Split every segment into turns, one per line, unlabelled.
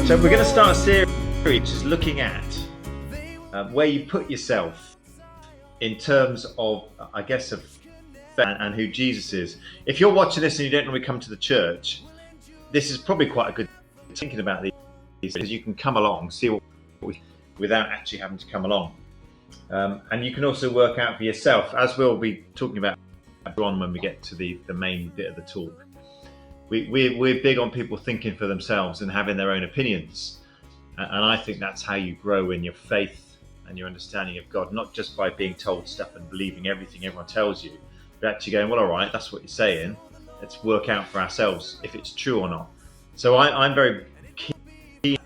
So we're going to start a series just looking at where you put yourself in terms of, I guess, of faith and who Jesus is. If you're watching this and you don't normally come to the church, this is probably quite a good thinking about these, because you can come along, see what without actually having to come along. And you can also work out for yourself, as we'll be talking about on when we get to the main bit of the talk. We're big on people thinking for themselves and having their own opinions. And I think that's how you grow in your faith and your understanding of God, not just by being told stuff and believing everything everyone tells you, but actually going, well, all right, that's what you're saying. Let's work out for ourselves if it's true or not. So I'm very keen.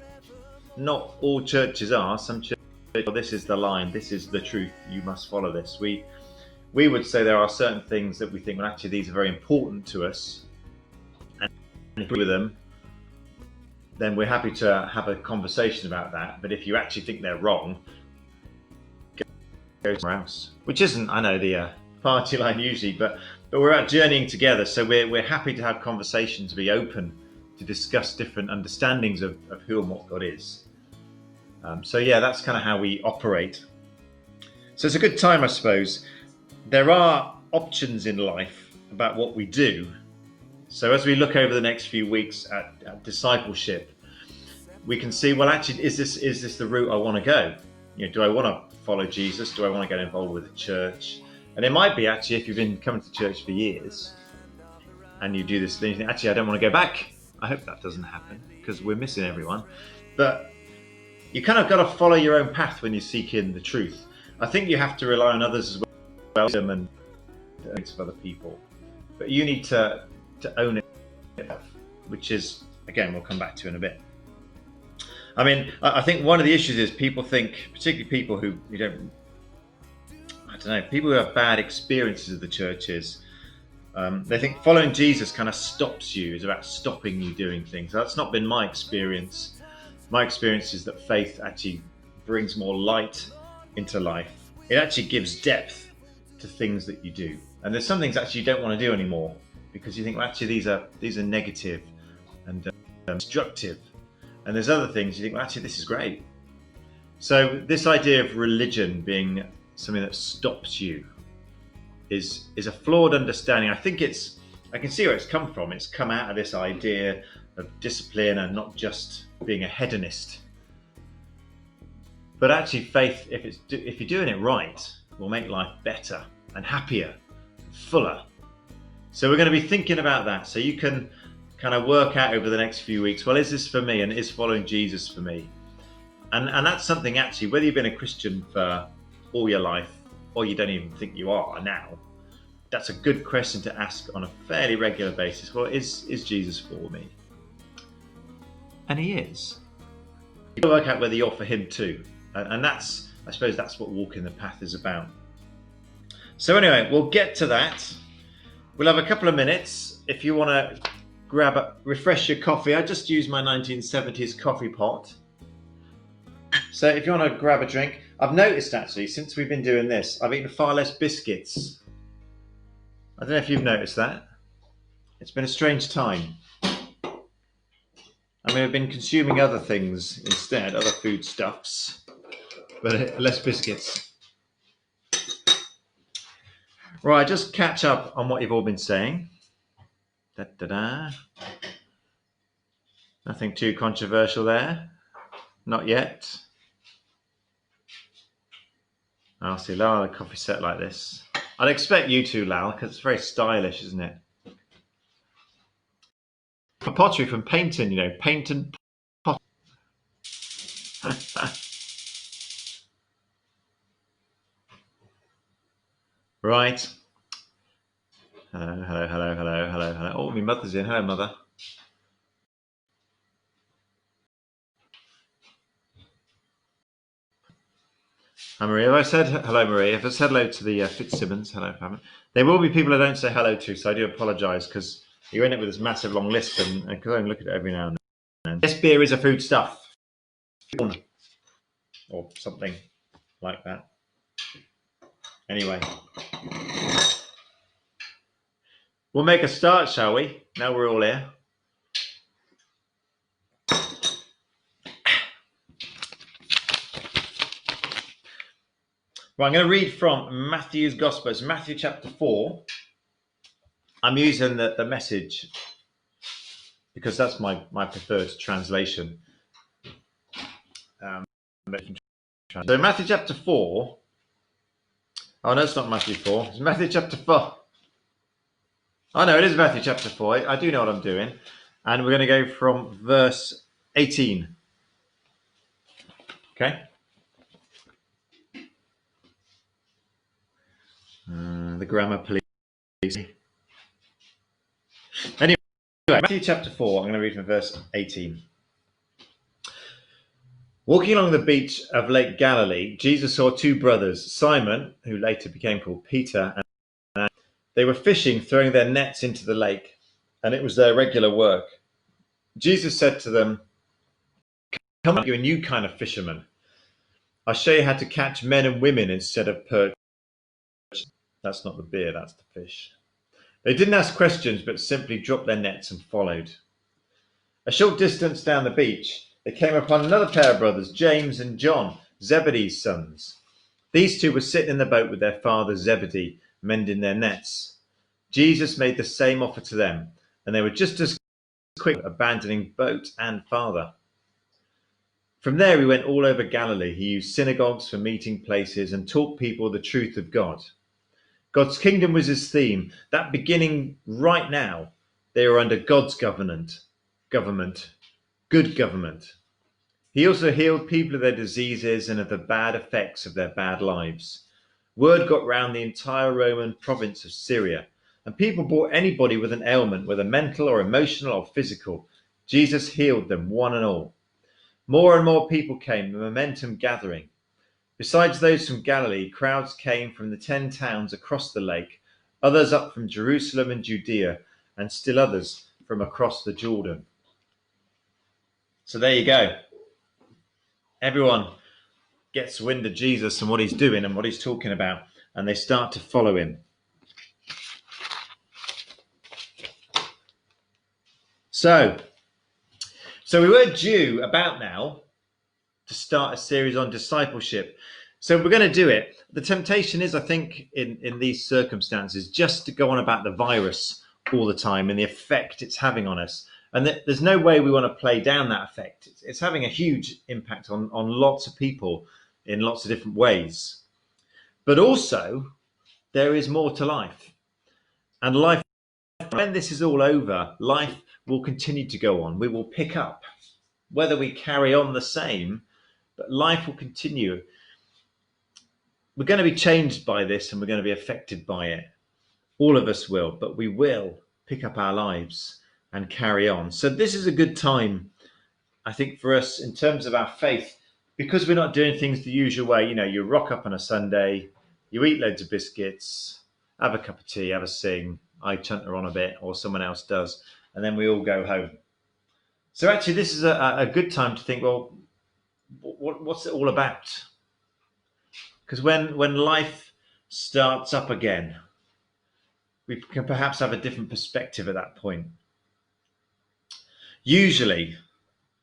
Not all churches are. Some churches, well, this is the line, this is the truth, you must follow this. We would say there are certain things that we think, well, actually, these are very important to us. And if we agree with them, then we're happy to have a conversation about that. But if you actually think they're wrong, go somewhere else. Which isn't, I know, the party line usually, but we're out journeying together. So we're happy to have conversations, be open to discuss different understandings of who and what God is. So yeah, that's kind of how we operate. So it's a good time, I suppose. There are options in life about what we do. So as we look over the next few weeks at discipleship, we can see, well, actually, is this the route I want to go? You know, do I want to follow Jesus? Do I want to get involved with the church? And it might be, actually, if you've been coming to church for years and you do this thing, you think, actually, I don't want to go back. I hope that doesn't happen, because we're missing everyone. But you kind of got to follow your own path when you're seeking the truth. I think you have to rely on others as well, and of other people. But you need to own it, which is, again, we'll come back to in a bit. I mean, I think one of the issues is people think, particularly people who people who have bad experiences of the churches, they think following Jesus kind of stops you, is about stopping you doing things. That's not been my experience. My experience is that faith actually brings more light into life. It actually gives depth to things that you do. And there's some things actually you don't want to do anymore, because you think, well, actually, these are negative and destructive. And there's other things you think, well, actually, this is great. So this idea of religion being something that stops you is a flawed understanding. I can see where it's come from. It's come out of this idea of discipline and not just being a hedonist. But actually, faith, if you're doing it right, will make life better and happier, and fuller. So we're going to be thinking about that. So you can kind of work out over the next few weeks, well, is this for me, and is following Jesus for me? And that's something, actually, whether you've been a Christian for all your life or you don't even think you are now, that's a good question to ask on a fairly regular basis. Well, is Jesus for me? And he is. You can work out whether you're for him too. And that's, I suppose, that's what walking the path is about. So anyway, we'll get to that. We'll have a couple of minutes. If you want to refresh your coffee, I just used my 1970s coffee pot. So if you want to grab a drink, I've noticed, actually, since we've been doing this, I've eaten far less biscuits. I don't know if you've noticed that. It's been a strange time. I mean, I've been consuming other things instead, other foodstuffs, but less biscuits. Right, just catch up on what you've all been saying. Nothing too controversial there. Not yet. I'll see Lal had a coffee set like this. I'd expect you to, Lal, because it's very stylish, isn't it? Pottery from painting, paint and pot. Right. Hello. Oh, my mother's in. Hello, Mother. Hi, Marie. Have I said hello, Marie? If I said hello to the Fitzsimmons, hello, family. There will be people I don't say hello to, so I do apologise, because you end up with this massive long list, and because I look at it every now and then. Yes, beer is a foodstuff, or something like that. Anyway, we'll make a start, shall we? Now we're all here. Right, I'm going to read from Matthew's Gospel. It's Matthew chapter 4. I'm using the Message because that's my preferred translation. So Matthew chapter 4. Oh, no, it's not Matthew 4. It's Matthew chapter 4. Oh, no, it is Matthew chapter 4. I do know what I'm doing. And we're going to go from verse 18. Okay? The grammar police. Anyway, Matthew chapter 4. I'm going to read from verse 18. Walking along the beach of Lake Galilee, Jesus saw two brothers, Simon, who later became called Peter, and Andrew. They were fishing, throwing their nets into the lake, and it was their regular work. Jesus said to them, "Come on, you're a new kind of fisherman. I'll show you how to catch men and women instead of perch." That's not the beer, that's the fish. They didn't ask questions, but simply dropped their nets and followed. A short distance down the beach, they came upon another pair of brothers, James and John, Zebedee's sons. These two were sitting in the boat with their father Zebedee, mending their nets. Jesus made the same offer to them, and they were just as quick, abandoning boat and father. From there, he went all over Galilee. He used synagogues for meeting places and taught people the truth of God. God's kingdom was his theme. That beginning right now, they were under God's government, good government. He also healed people of their diseases and of the bad effects of their bad lives. Word got round the entire Roman province of Syria, and people brought anybody with an ailment, whether mental or emotional or physical. Jesus healed them, one and all. More and more people came, the momentum gathering. Besides those from Galilee, crowds came from the 10 towns across the lake, others up from Jerusalem and Judea, and still others from across the Jordan. So there you go. Everyone gets wind of Jesus and what he's doing and what he's talking about, and they start to follow him. So we were due about now to start a series on discipleship. So we're going to do it. The temptation is, I think, in these circumstances, just to go on about the virus all the time and the effect it's having on us. And there's no way we want to play down that effect. It's having a huge impact on lots of people in lots of different ways. But also, there is more to life. And life, when this is all over, life will continue to go on. We will pick up. Whether we carry on the same, but life will continue. We're going to be changed by this and we're going to be affected by it. All of us will, but we will pick up our lives and carry on. So this is a good time, I think, for us in terms of our faith, because we're not doing things the usual way. You know, you rock up on a Sunday, you eat loads of biscuits, have a cup of tea, have a sing, I chunter on a bit, or someone else does, and then we all go home. So actually, this is a good time to think, well, what's it all about? Because when life starts up again, we can perhaps have a different perspective at that point. Usually,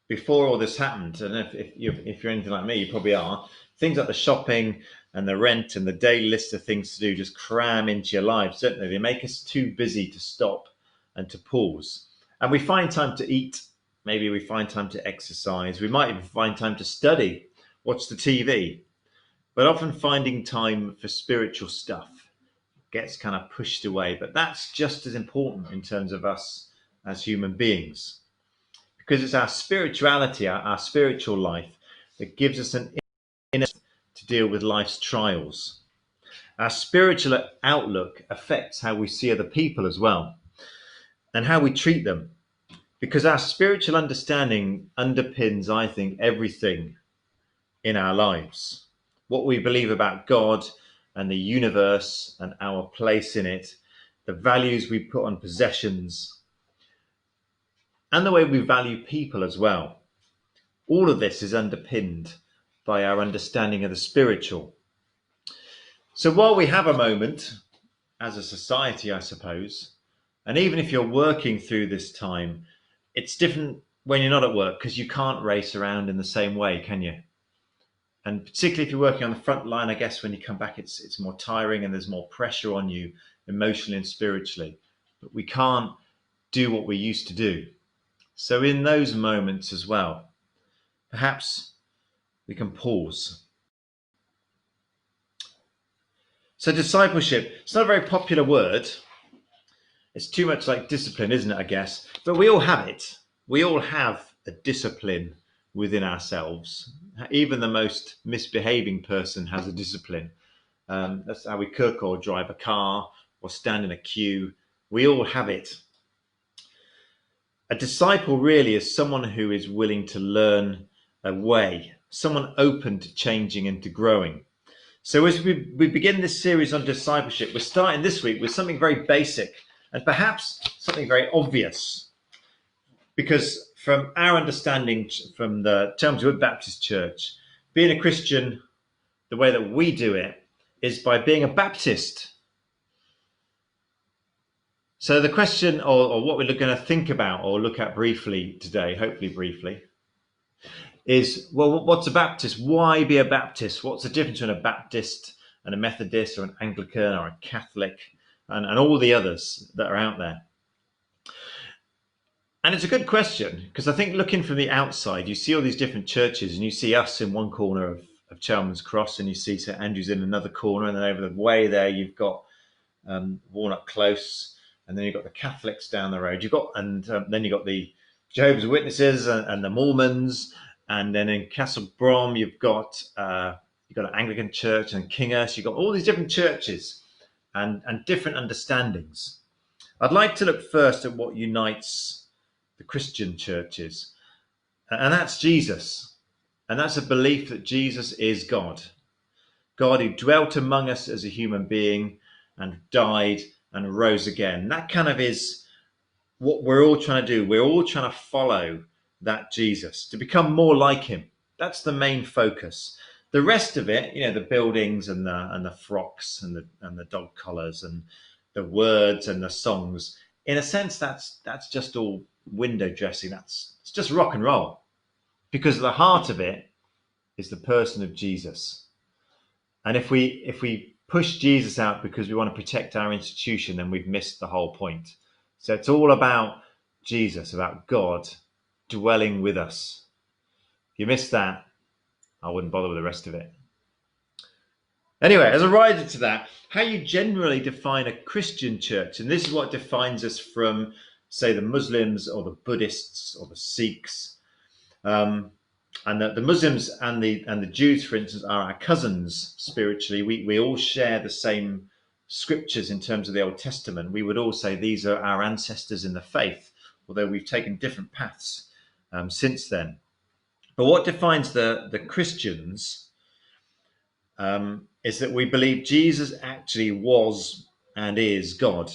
before all this happened, and if you're anything like me, you probably are, things like the shopping and the rent and the daily list of things to do just cram into your lives, don't they? They make us too busy to stop and to pause. And we find time to eat. Maybe we find time to exercise. We might even find time to study, watch the TV. But often finding time for spiritual stuff gets kind of pushed away. But that's just as important in terms of us as human beings. Because it's our spirituality, our spiritual life, that gives us an inner to deal with life's trials. Our spiritual outlook affects how we see other people as well, and how we treat them. Because our spiritual understanding underpins, I think, everything in our lives. What we believe about God and the universe and our place in it, the values we put on possessions, and the way we value people as well. All of this is underpinned by our understanding of the spiritual. So while we have a moment as a society, I suppose, and even if you're working through this time, it's different when you're not at work because you can't race around in the same way, can you? And particularly if you're working on the front line, I guess when you come back, it's more tiring and there's more pressure on you emotionally and spiritually. But we can't do what we used to do. So in those moments as well, perhaps we can pause. So discipleship, it's not a very popular word. It's too much like discipline, isn't it, I guess? But we all have it. We all have a discipline within ourselves. Even the most misbehaving person has a discipline. That's how we cook or drive a car or stand in a queue. We all have it. A disciple really is someone who is willing to learn a way, someone open to changing and to growing. So as we begin this series on discipleship, we're starting this week with something very basic and perhaps something very obvious. Because from our understanding from the Chelmsley Wood Baptist Church, being a Christian, the way that we do it, is by being a Baptist. So the question, or what we're going to think about or look at briefly today, hopefully briefly, is, well, what's a Baptist? Why be a Baptist? What's the difference between a Baptist and a Methodist or an Anglican or a Catholic and all the others that are out there? And it's a good question, because I think looking from the outside, you see all these different churches and you see us in one corner of Chelms's Cross and you see St Andrew's in another corner, and then over the way there you've got Walnut Close, and then you've got the Catholics down the road. Then you've got the Jehovah's Witnesses and the Mormons, and then in Castle Brom you've got an Anglican church and Kinghurst. You've got all these different churches and different understandings. I'd like to look first at what unites the Christian churches, and that's Jesus, and that's a belief that Jesus is God who dwelt among us as a human being and died and rose again. That kind of is what we're all trying to do. We're all trying to follow that Jesus, to become more like him. That's the main focus. The rest of it, the buildings and the frocks and the dog collars and the words and the songs, in a sense, that's just all window dressing. It's just rock and roll, because the heart of it is the person of Jesus. And if we push Jesus out because we want to protect our institution, then we've missed the whole point. So it's all about Jesus, about God dwelling with us. If you miss that, I wouldn't bother with the rest of it. Anyway, as a rider to that, how you generally define a Christian church, and this is what defines us from, say, the Muslims or the Buddhists or the Sikhs, and the Muslims and the Jews, for instance, are our cousins spiritually. We all share the same scriptures in terms of the Old Testament. We would all say these are our ancestors in the faith, although we've taken different paths since then. But what defines the Christians is that we believe Jesus actually was and is God.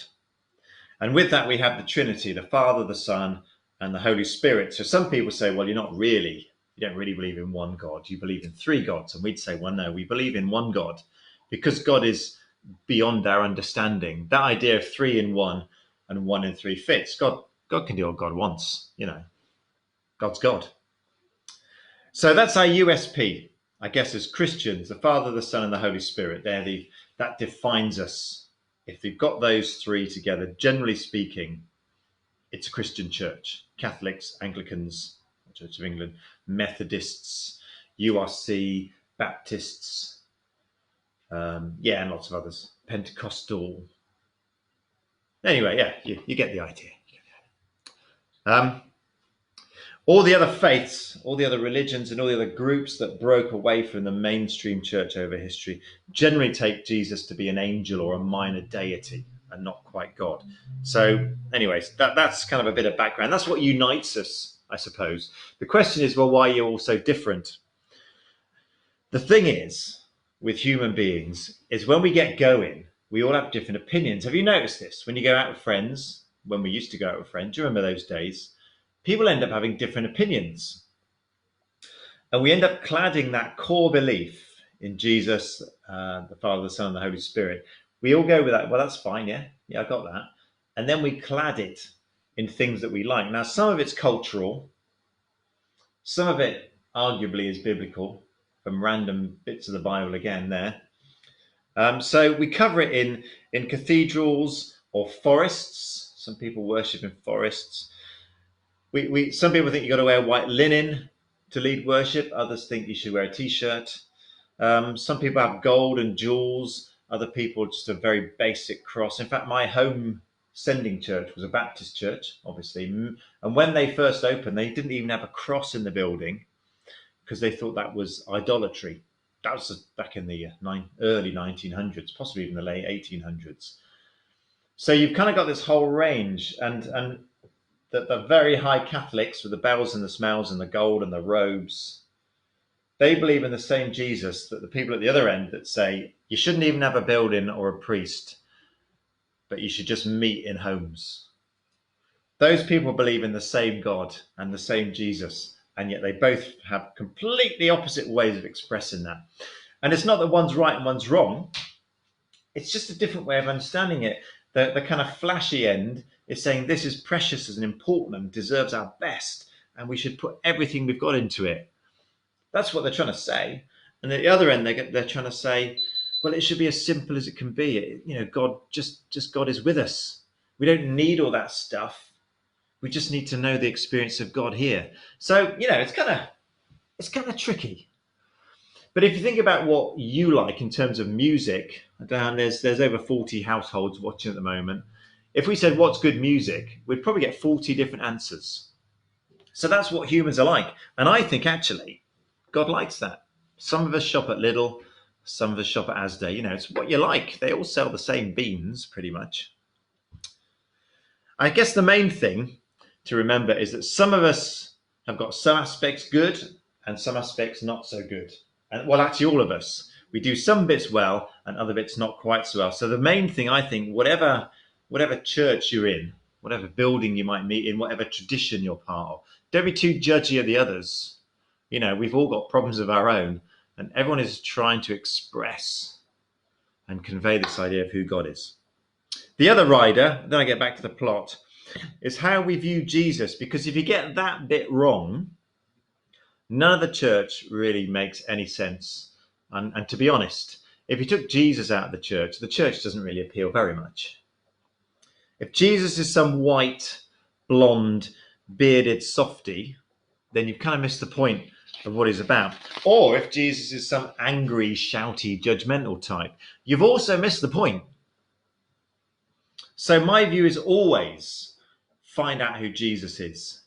And with that, we have the Trinity, the Father, the Son, and the Holy Spirit. So some people say, well, you don't really believe in one God. You believe in three gods. And we'd say, well, no, we believe in one God, because God is beyond our understanding. That idea of three in one and one in three fits. God can do what God wants, God's God. So that's our USP, I guess, as Christians, the Father, the Son, and the Holy Spirit. That defines us. If we've got those three together, generally speaking, it's a Christian church. Catholics, Anglicans, Church of England, Methodists, URC, Baptists, and lots of others. Pentecostal. Anyway, you get the idea. All the other faiths, all the other religions, and all the other groups that broke away from the mainstream church over history generally take Jesus to be an angel or a minor deity and not quite God. So anyways, that's kind of a bit of background. That's what unites us, I suppose. The question is, well, why are you all so different? The thing is, with human beings, is when we get going, we all have different opinions. Have you noticed this? When you go out with friends, when we used to go out with friends, do you remember those days? People end up having different opinions. And we end up cladding that core belief in Jesus, the Father, the Son, and the Holy Spirit. We all go with that. Well, that's fine. Yeah, I got that. And then we clad it in things that we like. Now, some of it's cultural. Some of it arguably is biblical. from random bits of the Bible again there. So we cover it in cathedrals or forests. Some people worship in forests. Some people think you've got to wear white linen to lead worship. Others think you should wear a t-shirt. Some people have gold and jewels. Other people just a very basic cross. In fact, my home sending church was a Baptist church, obviously. And when they first opened, they didn't even have a cross in the building because they thought that was idolatry. That was back in the early 1900s, possibly even the late 1800s. So you've kind of got this whole range, and the very high Catholics with the bells and the smells and the gold and the robes, they believe in the same Jesus that the people at the other end that say you shouldn't even have a building or a priest, but you should just meet in homes. Those people believe in the same God and the same Jesus, and yet they both have completely opposite ways of expressing that. And it's not that one's right and one's wrong. It's just a different way of understanding it. The kind of flashy end is saying this is precious and important and deserves our best, and we should put everything we've got into it. That's what they're trying to say. And at the other end, they're trying to say, well, it should be as simple as it can be. God, just God is with us. We don't need all that stuff. We just need to know the experience of God here. So, it's kind of tricky. But if you think about what you like in terms of music, there's over 40 households watching at the moment. If we said, what's good music? We'd probably get 40 different answers. So that's what humans are like. And I think actually, God likes that. Some of us shop at Lidl, some of us shop at Asda. It's what you like. They all sell the same beans, pretty much. I guess the main thing to remember is that some of us have got some aspects good and some aspects not so good. And well, actually all of us. We do some bits well and other bits not quite so well. So the main thing, I think, whatever church you're in, whatever building you might meet in, whatever tradition you're part of, don't be too judgy of the others. We've all got problems of our own, and everyone is trying to express and convey this idea of who God is. The other rider, then I get back to the plot, is how we view Jesus, because if you get that bit wrong, none of the church really makes any sense. And to be honest, if you took Jesus out of the church doesn't really appeal very much. If Jesus is some white, blonde, bearded softy, then you've kind of missed the point of what he's about. Or if Jesus is some angry, shouty, judgmental type, you've also missed the point. So my view is always find out who Jesus is,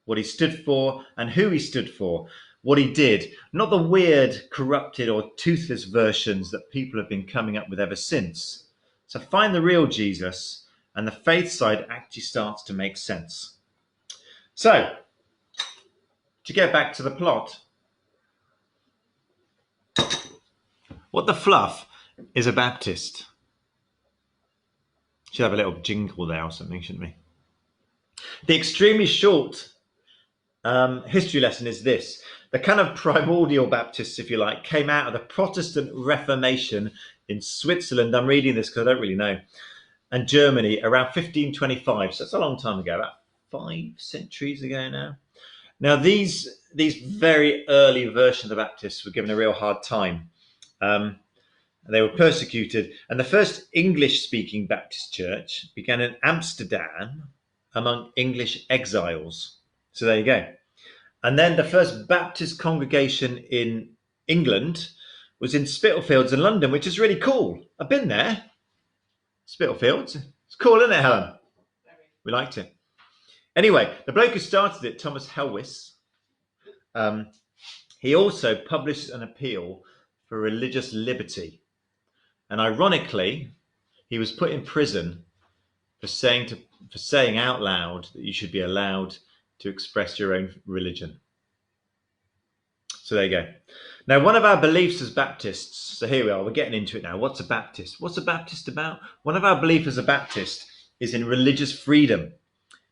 what he stood for and who he stood for, what he did, not the weird, corrupted or toothless versions that people have been coming up with ever since. So find the real Jesus, and the faith side actually starts to make sense. So, to get back to the plot, what the fluff is a Baptist. Should have a little jingle there or something, shouldn't we? The extremely short history lesson is this. The kind of primordial Baptists, if you like, came out of the Protestant Reformation in Switzerland. I'm reading this because I don't really know. And Germany around 1525. So it's a long time ago, about 5 centuries ago now. Now, these very early versions of the Baptists were given a real hard time. They were persecuted. And the first English-speaking Baptist church began in Amsterdam among English exiles. So there you go. And then the first Baptist congregation in England was in Spitalfields in London, which is really cool. I've been there. Spitalfields. It's cool, isn't it, Helen? We liked it. Anyway, the bloke who started it, Thomas Helwys, he also published an appeal for religious liberty. And ironically, he was put in prison for saying out loud that you should be allowed to express your own religion. So there you go. Now, one of our beliefs as Baptists, so here we are, we're getting into it now. What's a Baptist? What's a Baptist about? One of our beliefs as a Baptist is in religious freedom,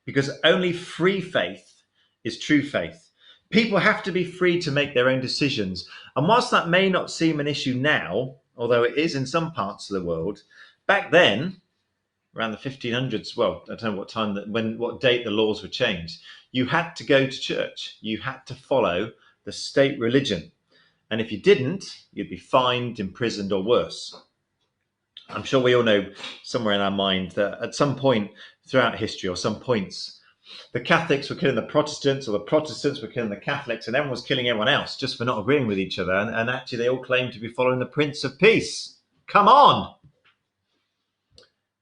because only free faith is true faith. People have to be free to make their own decisions. And whilst that may not seem an issue now, although it is in some parts of the world, back then, around the 1500s, well, I don't know what date the laws were changed, you had to go to church. You had to follow the state religion. And if you didn't, you'd be fined, imprisoned, or worse. I'm sure we all know somewhere in our mind that at some point throughout history, or some points, the Catholics were killing the Protestants, or the Protestants were killing the Catholics, and everyone was killing everyone else just for not agreeing with each other. And actually, they all claimed to be following the Prince of Peace. Come on!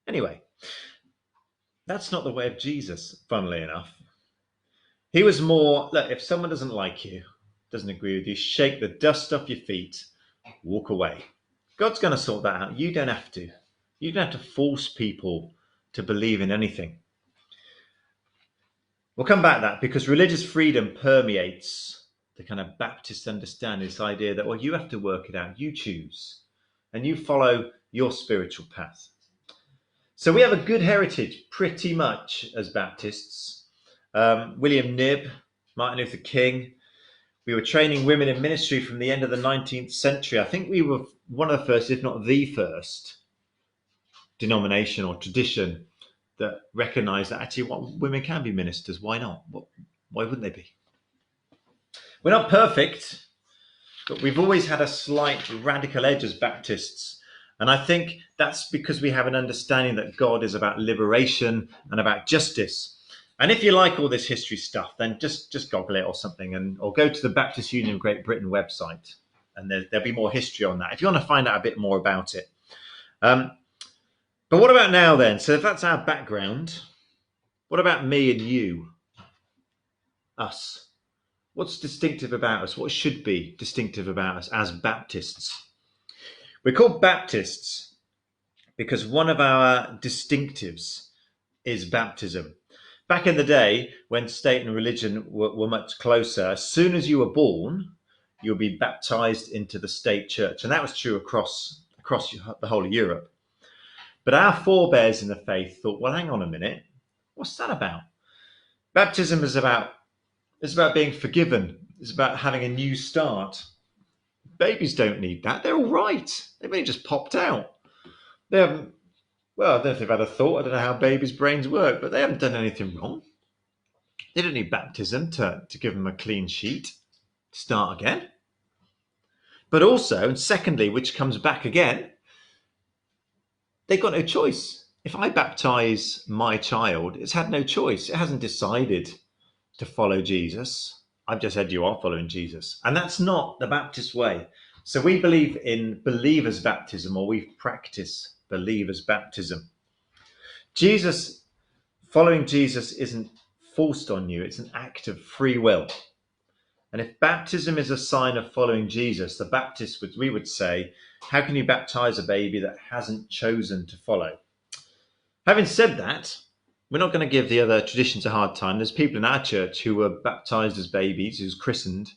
Anyway, that's not the way of Jesus, funnily enough. He was more, look, if someone doesn't like you, doesn't agree with you, shake the dust off your feet, walk away. God's going to sort that out. You don't have to. You don't have to force people to believe in anything. We'll come back to that because religious freedom permeates the kind of Baptist understanding, this idea that, well, you have to work it out. You choose and you follow your spiritual path. So we have a good heritage pretty much as Baptists. William Knibb, Martin Luther King. We were training women in ministry from the end of the 19th century. I think we were one of the first, if not the first, denomination or tradition that recognised that actually women can be ministers. Why not? Why wouldn't they be? We're not perfect, but we've always had a slight radical edge as Baptists. And I think that's because we have an understanding that God is about liberation and about justice. And if you like all this history stuff, then just Google it or something, or go to the Baptist Union of Great Britain website, and there'll be more history on that if you want to find out a bit more about it. But what about now then? So if that's our background, what about me and you? Us. What's distinctive about us? What should be distinctive about us as Baptists? We're called Baptists because one of our distinctives is baptism. Back in the day, when state and religion were much closer, as soon as you were born, you'll be baptized into the state church. And that was true across the whole of Europe. But our forebears in the faith thought, well, hang on a minute. What's that about? Baptism is about being forgiven. It's about having a new start. Babies don't need that. They're all right. They've only just popped out. They haven't, well, I don't know if they've had a thought. I don't know how babies' brains work, but they haven't done anything wrong. They don't need baptism to give them a clean sheet, start again. But also, and secondly, which comes back again, they've got no choice. If I baptize my child, it's had no choice. It hasn't decided to follow Jesus. I've just said you are following Jesus. And that's not the Baptist way. So we believe in believers' baptism, or we practice believers' baptism. Following Jesus isn't forced on you. It's an act of free will. And if baptism is a sign of following Jesus, the Baptists, we would say, how can you baptize a baby that hasn't chosen to follow? Having said that, we're not going to give the other traditions a hard time. There's people in our church who were baptized as babies, who was christened,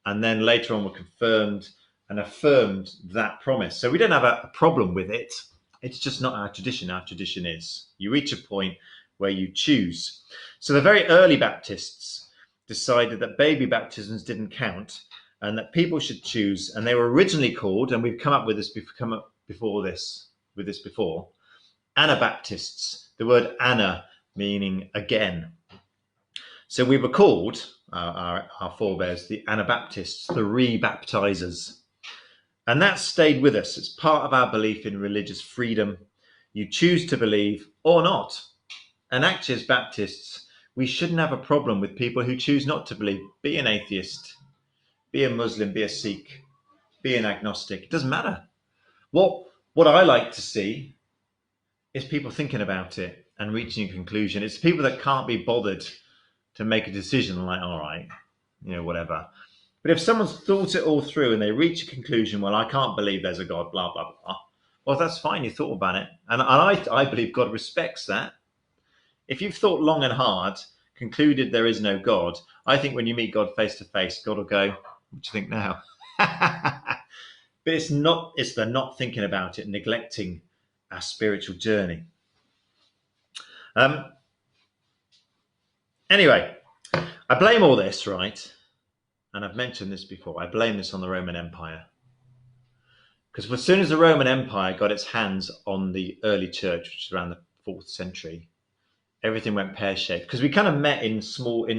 and then later on were confirmed and affirmed that promise. So we don't have a problem with it. It's just not our tradition. Our tradition is you reach a point where you choose. So the very early Baptists decided that baby baptisms didn't count and that people should choose. And they were originally called, and we've come up with this before, Anabaptists. The word Anna meaning again. So we were called, our forebears, the Anabaptists, the re-baptizers. And that stayed with us. It's part of our belief in religious freedom. You choose to believe or not. And actually, as Baptists, we shouldn't have a problem with people who choose not to believe. Be an atheist, be a Muslim, be a Sikh, be an agnostic. It doesn't matter. What I like to see is people thinking about it and reaching a conclusion. It's people that can't be bothered to make a decision like, all right, whatever. But if someone's thought it all through and they reach a conclusion, well, I can't believe there's a God, blah, blah, blah. Well, that's fine. You thought about it. And I believe God respects that. If you've thought long and hard, concluded there is no God, I think when you meet God face to face, God will go, what do you think now? But it's the not thinking about it, neglecting our spiritual journey. Anyway, I blame all this, right? And I've mentioned this before. I blame this on the Roman Empire. Because as soon as the Roman Empire got its hands on the early church, which is around the 4th century, everything went pear-shaped. Because we kind of met in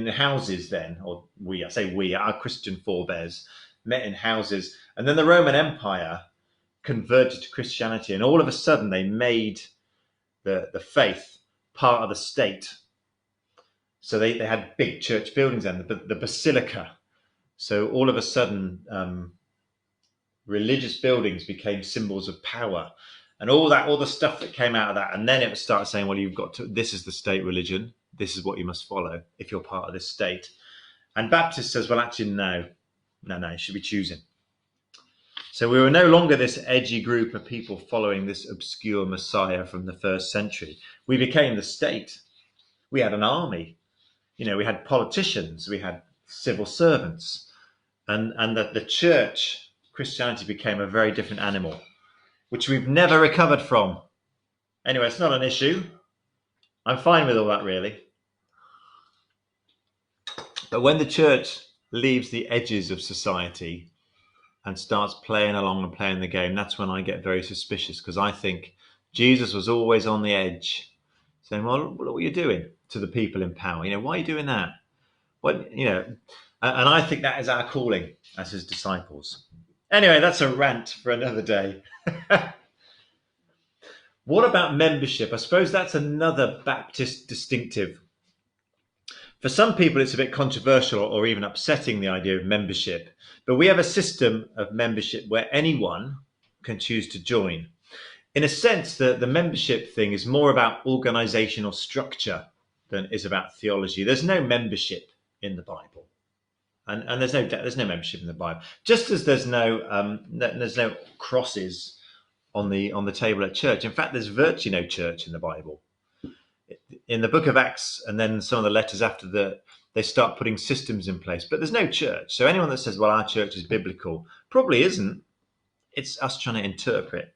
houses then, or our Christian forebears met in houses. And then the Roman Empire converted to Christianity, and all of a sudden they made the faith part of the state. So they had big church buildings and the basilica. So all of a sudden, religious buildings became symbols of power, and all the stuff that came out of that. And then it started saying, well, this is the state religion. This is what you must follow if you're part of this state. And Baptist says, well, actually, no, you should be choosing. So we were no longer this edgy group of people following this obscure Messiah from the first century. We became the state. We had an army. We had politicians. We had civil servants. And that the church, Christianity, became a very different animal, which we've never recovered from. Anyway, it's not an issue. I'm fine with all that, really. But when the church leaves the edges of society and starts playing along and playing the game, that's when I get very suspicious, because I think Jesus was always on the edge, saying, well, what are you doing to the people in power? Why are you doing that? And I think that is our calling as his disciples. Anyway, that's a rant for another day. What about membership? I suppose that's another Baptist distinctive. For some people, it's a bit controversial or even upsetting, the idea of membership. But we have a system of membership where anyone can choose to join. In a sense, the membership thing is more about organizational structure than it is about theology. There's no membership in the Bible. And there's no membership in the Bible. Just as there's no crosses on the table at church. In fact, there's virtually no church in the Bible. In the book of Acts, and then some of the letters after they start putting systems in place, but there's no church. So anyone that says, well, our church is biblical, probably isn't. It's us trying to interpret.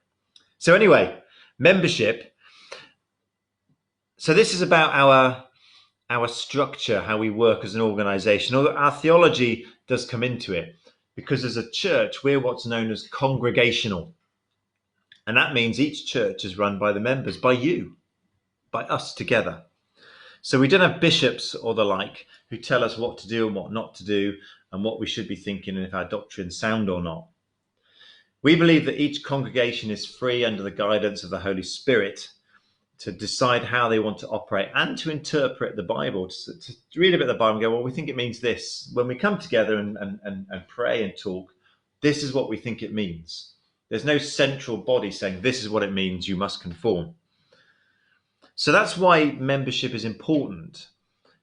So anyway, membership. So this is about our structure, how we work as an organization. Although our theology does come into it, because as a church, we're what's known as congregational. And that means each church is run by the members, by you, by us together. So we don't have bishops or the like who tell us what to do and what not to do and what we should be thinking and if our doctrine's sound or not. We believe that each congregation is free under the guidance of the Holy Spirit to decide how they want to operate and to interpret the Bible, to read a bit of the Bible and go, well, we think it means this. When we come together and pray and talk, this is what we think it means. There's no central body saying this is what it means, you must conform. So that's why membership is important,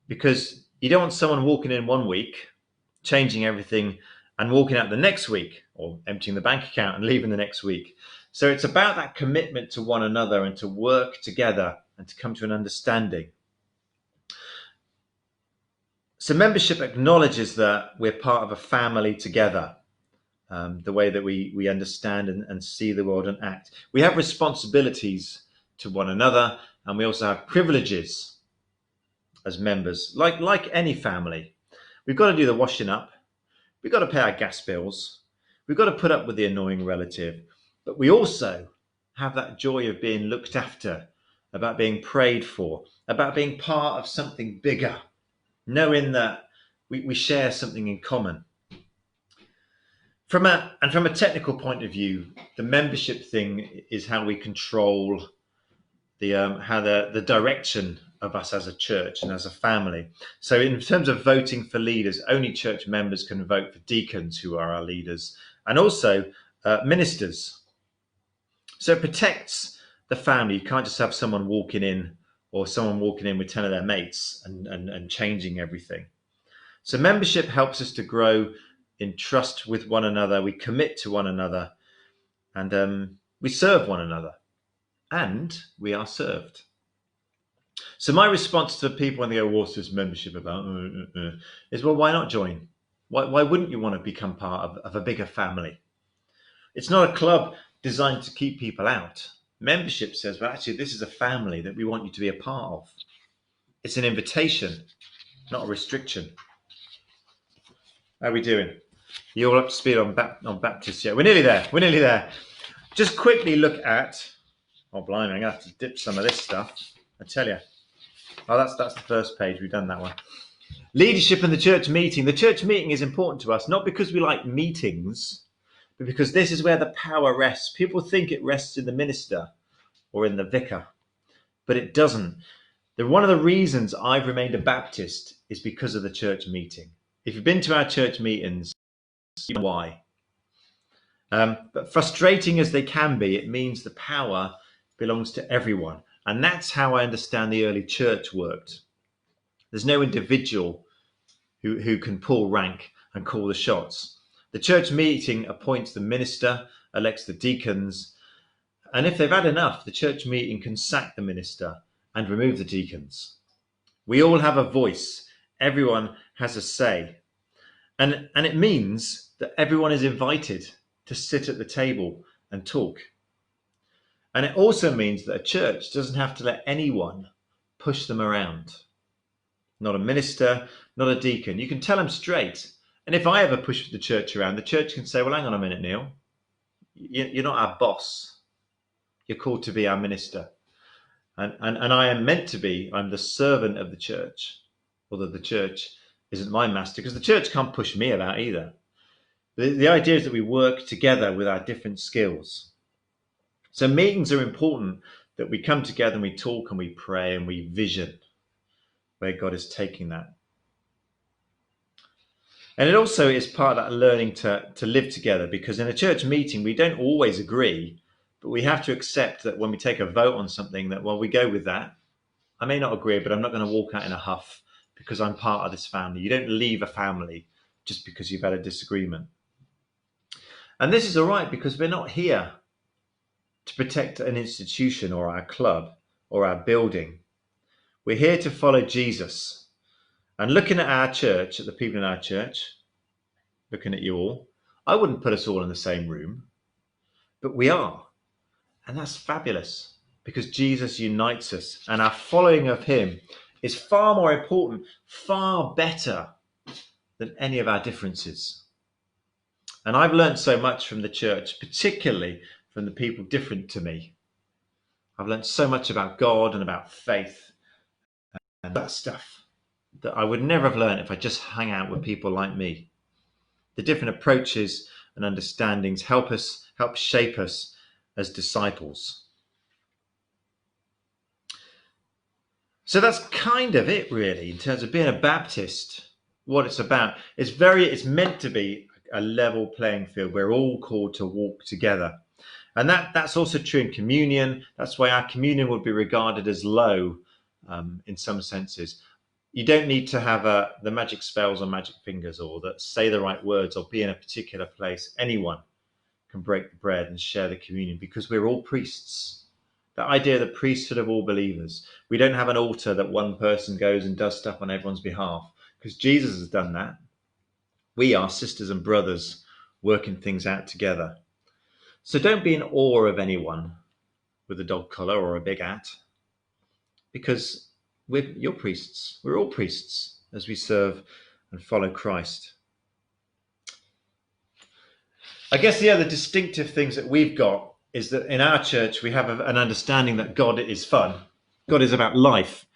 because you don't want someone walking in one week, changing everything, and walking out the next week, or emptying the bank account and leaving the next week. So it's about that commitment to one another and to work together and to come to an understanding. So membership acknowledges that we're part of a family together, the way that we understand and see the world and act. We have responsibilities to one another, and we also have privileges as members, like any family. We've got to do the washing up. We've got to pay our gas bills. We've got to put up with the annoying relative. But we also have that joy of being looked after, about being prayed for, about being part of something bigger, knowing that we share something in common. From a technical point of view, the membership thing is how we control the direction of us as a church and as a family. So in terms of voting for leaders, only church members can vote for deacons, who are our leaders, and also ministers. So it protects the family. You can't just have someone walking in with 10 of their mates and changing everything. So membership helps us to grow in trust with one another. We commit to one another, and we serve one another, and we are served. So my response to people when they go, what's this membership about? Is, well, why not join? Why wouldn't you want to become part of a bigger family? It's not a club designed to keep people out. Membership says, well, actually, this is a family that we want you to be a part of. It's an invitation, not a restriction. How are we doing? You all up to speed on Baptist? Yeah, we're nearly there. Just quickly look at, oh, blimey, I'm going to have to dip some of this stuff. I tell you. Oh, that's the first page. We've done that one. Leadership in the church meeting. The church meeting is important to us, not because we like meetings, but because this is where the power rests. People think it rests in the minister or in the vicar, but it doesn't. One of the reasons I've remained a Baptist is because of the church meeting. If you've been to our church meetings, you know why. But frustrating as they can be, it means the power belongs to everyone. And that's how I understand the early church worked. There's no individual who can pull rank and call the shots. The church meeting appoints the minister, elects the deacons, and if they've had enough, the church meeting can sack the minister and remove the deacons. We all have a voice. Everyone has a say. And it means that everyone is invited to sit at the table and talk. And it also means that a church doesn't have to let anyone push them around. Not a minister, not a deacon. You can tell them straight. And if I ever push the church around, the church can say, well, hang on a minute, Neil. You're not our boss. You're called to be our minister. And I am meant to be, I'm the servant of the church, although the church isn't my master, because the church can't push me about either. The idea is that we work together with our different skills. So meetings are important, that we come together and we talk and we pray and we vision where God is taking that. And it also is part of that learning to live together, because in a church meeting, we don't always agree, but we have to accept that when we take a vote on something that, well, we go with that. I may not agree, but I'm not going to walk out in a huff because I'm part of this family. You don't leave a family just because you've had a disagreement. And this is all right, because we're not here to protect an institution or our club or our building. We're here to follow Jesus. And looking at our church, at the people in our church, looking at you all, I wouldn't put us all in the same room, but we are. And that's fabulous, because Jesus unites us, and our following of him is far more important, far better than any of our differences. And I've learned so much from the church, particularly from the people different to me. I've learned so much about God and about faith and that stuff that I would never have learned if I just hung out with people like me. The different approaches and understandings help shape us as disciples. So that's kind of it, really, in terms of being a Baptist. What it's about. It's meant to be a level playing field. We're all called to walk together. And that's also true in communion. That's why our communion would be regarded as low in some senses. You don't need to have the magic spells or magic fingers, or that say the right words or be in a particular place. Anyone can break the bread and share the communion, because we're all priests. That idea of the priesthood of all believers. We don't have an altar that one person goes and does stuff on everyone's behalf, because Jesus has done that. We are sisters and brothers working things out together. So don't be in awe of anyone with a dog collar or a big hat, because you're priests. We're all priests as we serve and follow Christ. I guess the other distinctive things that we've got is that in our church, we have an understanding that God is fun. God is about life.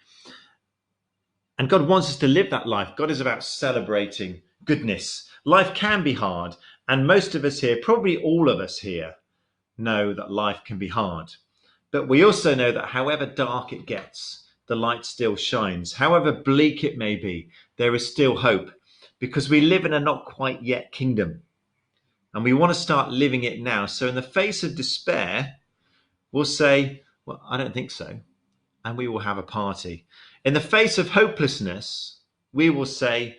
And God wants us to live that life. God is about celebrating goodness. Life can be hard. And most of us here, probably all of us here, know that life can be hard. But we also know that however dark it gets, the light still shines. However bleak it may be, there is still hope, because we live in a not quite yet kingdom. And we want to start living it now. So in the face of despair, we'll say, well, I don't think so. And we will have a party. In the face of hopelessness, we will say,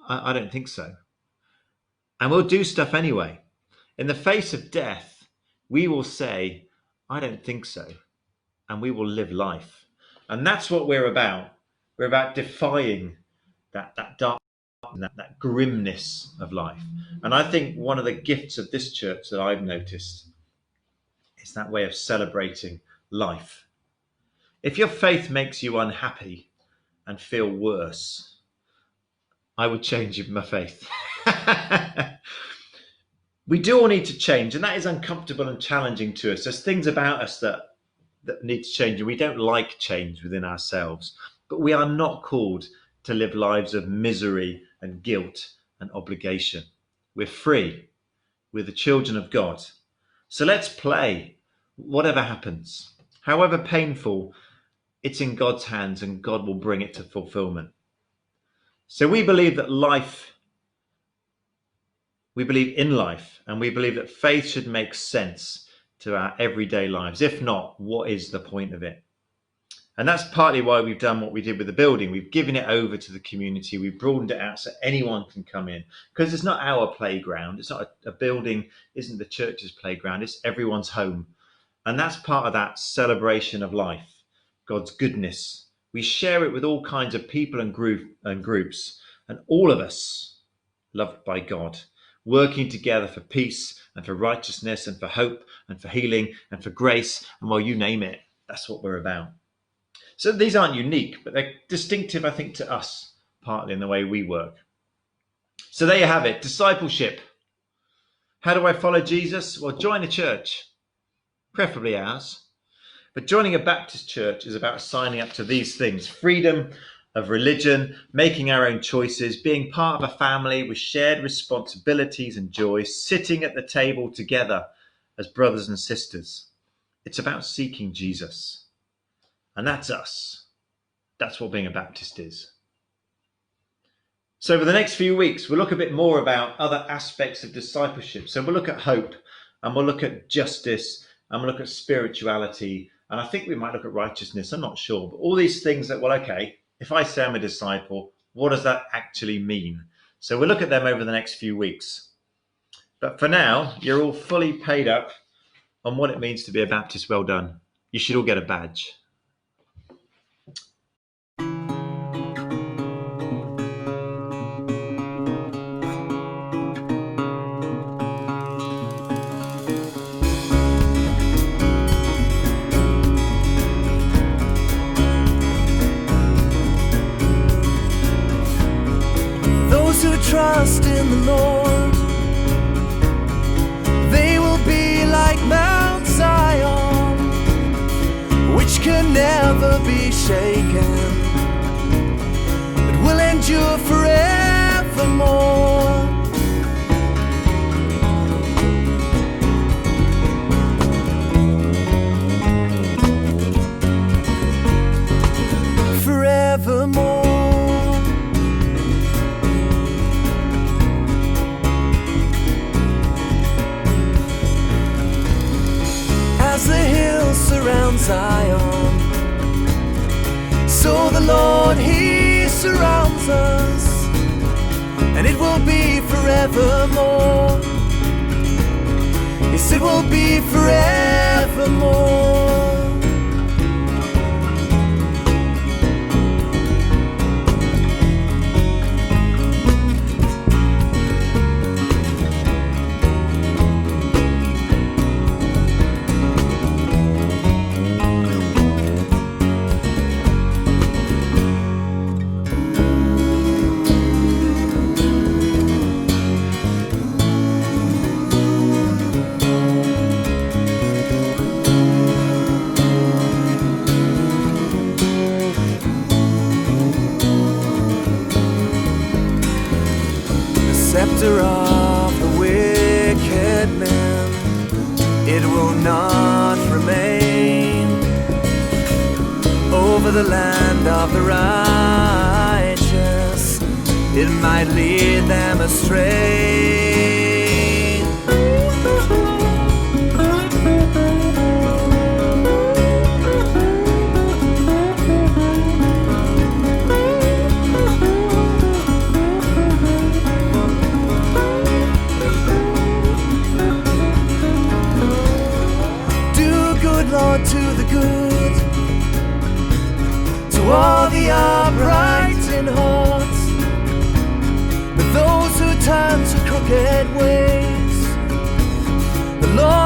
I don't think so. And we'll do stuff anyway. In the face of death, we will say, I don't think so. And we will live life. And that's what we're about. We're about defying that dark, that grimness of life. And I think one of the gifts of this church that I've noticed is that way of celebrating life. If your faith makes you unhappy and feel worse, I would change my faith. We do all need to change, and that is uncomfortable and challenging to us. There's things about us that need to change, and we don't like change within ourselves. But we are not called to live lives of misery and guilt and obligation. We're free. We're the children of God. So let's play, whatever happens. However painful, it's in God's hands and God will bring it to fulfillment. So we believe in life, and we believe that faith should make sense to our everyday lives. If not, what is the point of it? And that's partly why we've done what we did with the building. We've given it over to the community. We've broadened it out so anyone can come in, because it's not our playground. It's not a building, isn't the church's playground. It's everyone's home. And that's part of that celebration of life, God's goodness. We share it with all kinds of people and groups, and all of us loved by God, working together for peace and for righteousness and for hope and for healing and for grace. And well, you name it, that's what we're about. So these aren't unique, but they're distinctive, I think, to us, partly in the way we work. So there you have it, discipleship. How do I follow Jesus? Well, join a church, preferably ours. But joining a Baptist church is about signing up to these things: freedom of religion, making our own choices, being part of a family with shared responsibilities and joy, sitting at the table together as brothers and sisters. It's about seeking Jesus. And that's us. That's what being a Baptist is. So over the next few weeks, we'll look a bit more about other aspects of discipleship. So we'll look at hope, and we'll look at justice, and we'll look at spirituality, and I think we might look at righteousness. I'm not sure. But all these things that, well, okay, if I say I'm a disciple, what does that actually mean? So we'll look at them over the next few weeks. But for now, you're all fully paid up on what it means to be a Baptist. Well done. You should all get a badge.
Trust in the Lord, they will be like Mount Zion, which can never be shaken, but will endure forevermore. Forevermore. As the hills surround Zion, so the Lord, He surrounds us, and it will be forevermore. Yes, it will be forevermore. Scepter of the wicked man, it will not remain over the land of the righteous. It might lead them astray. Lord, to the good, to all the upright in heart, but those who turn to crooked ways, the Lord